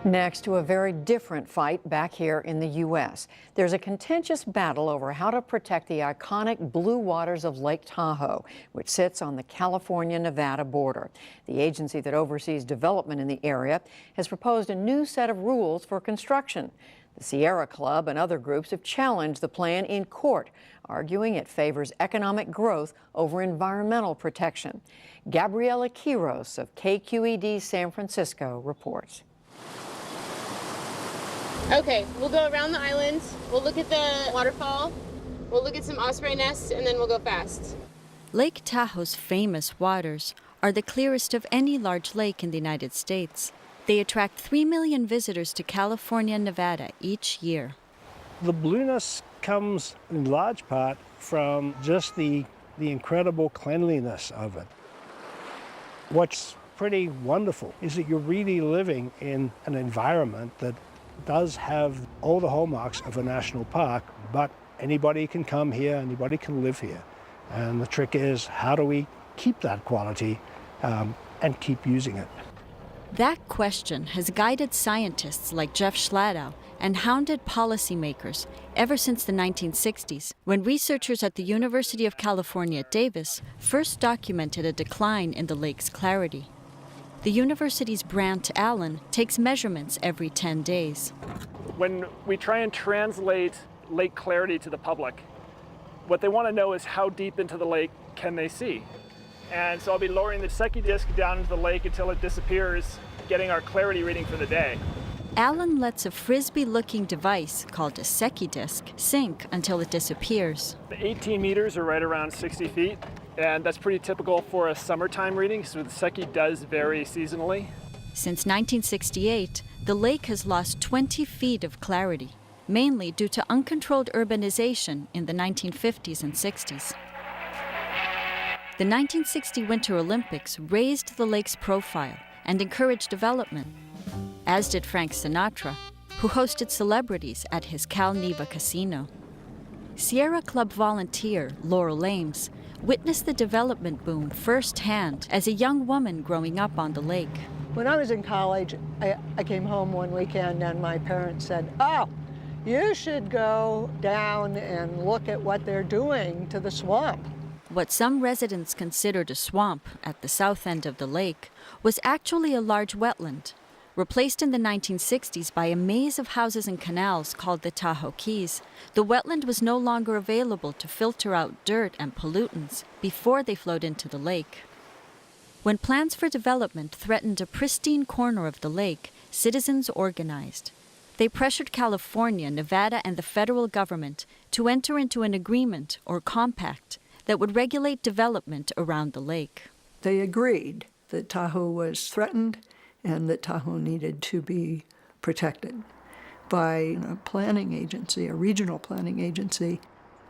Next to a very different fight back here in the U.S. There's a contentious battle over how to protect the iconic blue waters of Lake Tahoe, which sits on the California-Nevada border. The agency that oversees development in the area has proposed a new set of rules for construction. The Sierra Club and other groups have challenged the plan in court, arguing it favors economic growth over environmental protection. Gabriela Quiros of KQED San Francisco reports. Okay, we'll go around the island, we'll look at the waterfall, we'll look at some osprey nests, and then we'll go fast. Lake Tahoe's famous waters are the clearest of any large lake in the United States. They attract 3 million visitors to California and Nevada each year. The blueness comes in large part from just the incredible cleanliness of it. What's pretty wonderful is that you're really living in an environment that does have all the hallmarks of a national park, but anybody can come here, anybody can live here. And the trick is, how do we keep that quality and keep using it? That question has guided scientists like Jeff Schladow and hounded policymakers ever since the 1960s, when researchers at the University of California at Davis first documented a decline in the lake's clarity. The university's Brant Allen takes measurements every 10 days. When we try and translate lake clarity to the public, what they want to know is how deep into the lake can they see. And so I'll be lowering the Secchi disc down into the lake until it disappears, getting our clarity reading for the day. Allen lets a frisbee-looking device called a Secchi disc sink until it disappears. The 18 meters are right around 60 feet. And that's pretty typical for a summertime reading, so the Secchi does vary seasonally. Since 1968, the lake has lost 20 feet of clarity, mainly due to uncontrolled urbanization in the 1950s and 60s. The 1960 Winter Olympics raised the lake's profile and encouraged development, as did Frank Sinatra, who hosted celebrities at his Cal Neva casino. Sierra Club volunteer Laurel Ames witnessed the development boom firsthand as a young woman growing up on the lake. When I was in college, I came home one weekend and my parents said, "Oh, you should go down and look at what they're doing to the swamp." What some residents considered a swamp at the south end of the lake was actually a large wetland, replaced in the 1960s by a maze of houses and canals called the Tahoe Keys. The wetland was no longer available to filter out dirt and pollutants before they flowed into the lake. When plans for development threatened a pristine corner of the lake, citizens organized. They pressured California, Nevada, and the federal government to enter into an agreement or compact that would regulate development around the lake. They agreed that Tahoe was threatened and that Tahoe needed to be protected by a planning agency, a regional planning agency.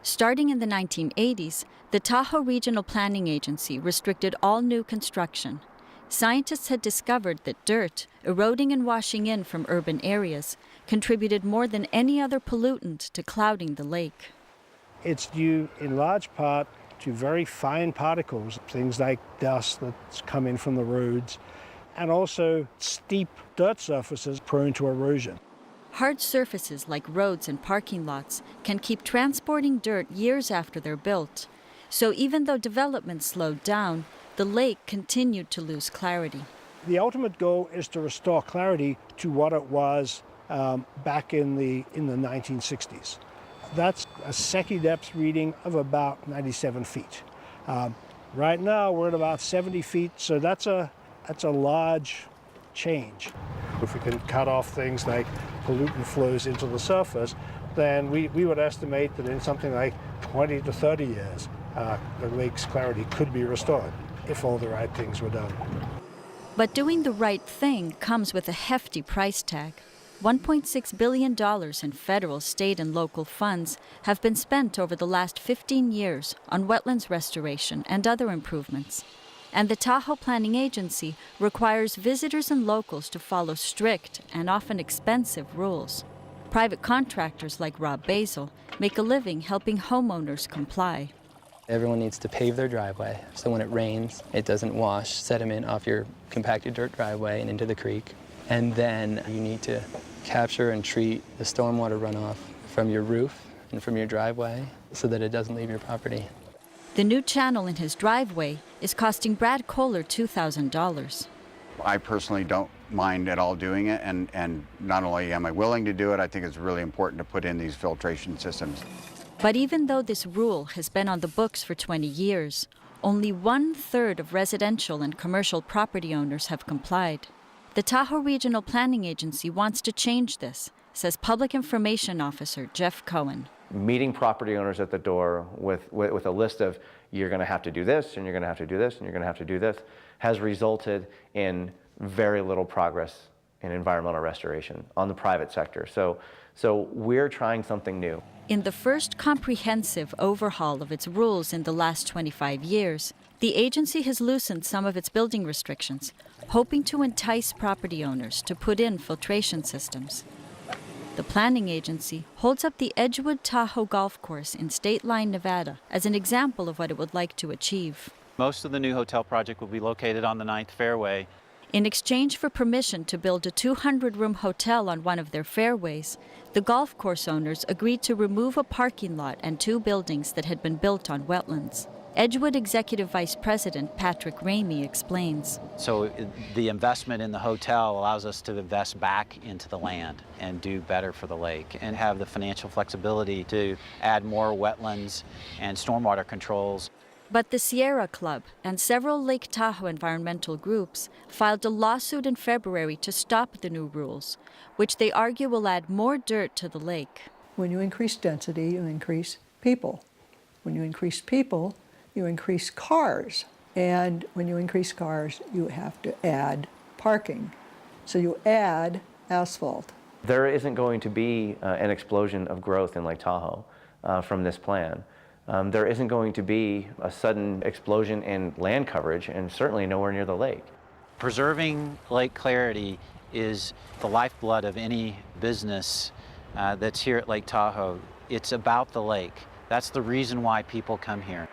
Starting in the 1980s, the Tahoe Regional Planning Agency restricted all new construction. Scientists had discovered that dirt, eroding and washing in from urban areas, contributed more than any other pollutant to clouding the lake. It's due in large part to very fine particles, things like dust that's come in from the roads, and also steep dirt surfaces prone to erosion. Hard surfaces like roads and parking lots can keep transporting dirt years after they're built. So even though development slowed down, the lake continued to lose clarity. The ultimate goal is to restore clarity to what it was back in the 1960s. That's a Secchi depth reading of about 97 feet. Right now we're at about 70 feet, so that's a large change. If we can cut off things like pollutant flows into the surface, then we would estimate that in something like 20 to 30 years, the lake's clarity could be restored if all the right things were done. But doing the right thing comes with a hefty price tag. $1.6 billion in federal, state, and local funds have been spent over the last 15 years on wetlands restoration and other improvements. And the Tahoe Planning Agency requires visitors and locals to follow strict and often expensive rules. Private contractors like Rob Basil make a living helping homeowners comply. Everyone needs to pave their driveway, so when it rains, it doesn't wash sediment off your compacted dirt driveway and into the creek. And then you need to capture and treat the stormwater runoff from your roof and from your driveway so that it doesn't leave your property. The new channel in his driveway is costing Brad Kohler $2,000. I personally don't mind at all doing it, and not only am I willing to do it, I think it's really important to put in these filtration systems. But even though this rule has been on the books for 20 years, only 1/3 of residential and commercial property owners have complied. The Tahoe Regional Planning Agency wants to change this, says Public Information Officer Jeff Cohen. Meeting property owners at the door with a list of, you're going to have to do this, and you're going to have to do this, and you're going to have to do this, has resulted in very little progress in environmental restoration on the private sector. So we're trying something new. In the first comprehensive overhaul of its rules in the last 25 years, the agency has loosened some of its building restrictions, hoping to entice property owners to put in filtration systems. The planning agency holds up the Edgewood Tahoe Golf Course in State Line, Nevada, as an example of what it would like to achieve. Most of the new hotel project will be located on the 9th fairway. In exchange for permission to build a 200-room hotel on one of their fairways, the golf course owners agreed to remove a parking lot and 2 buildings that had been built on wetlands. Edgewood Executive Vice President Patrick Ramey explains. So the investment in the hotel allows us to invest back into the land and do better for the lake and have the financial flexibility to add more wetlands and stormwater controls. But the Sierra Club and several Lake Tahoe environmental groups filed a lawsuit in February to stop the new rules, which they argue will add more dirt to the lake. When you increase density, you increase people. When you increase people, you increase cars. And when you increase cars, you have to add parking. So you add asphalt. There isn't going to be an explosion of growth in Lake Tahoe from this plan. There isn't going to be a sudden explosion in land coverage, and certainly nowhere near the lake. Preserving lake clarity is the lifeblood of any business that's here at Lake Tahoe. It's about the lake. That's the reason why people come here.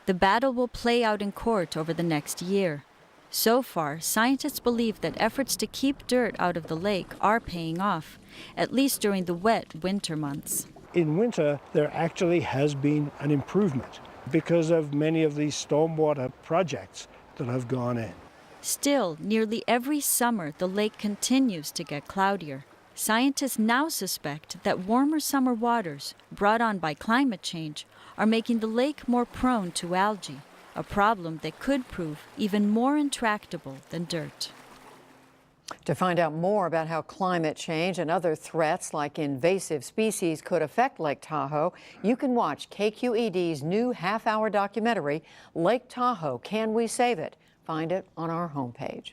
The battle will play out in court over the next year. So far, scientists believe that efforts to keep dirt out of the lake are paying off, at least during the wet winter months. In winter, there actually has been an improvement because of many of these stormwater projects that have gone in. Still, nearly every summer, the lake continues to get cloudier. Scientists now suspect that warmer summer waters, brought on by climate change, are making the lake more prone to algae, a problem that could prove even more intractable than dirt. To find out more about how climate change and other threats like invasive species could affect Lake Tahoe, you can watch KQED's new half-hour documentary, Lake Tahoe, Can We Save It? Find it on our homepage.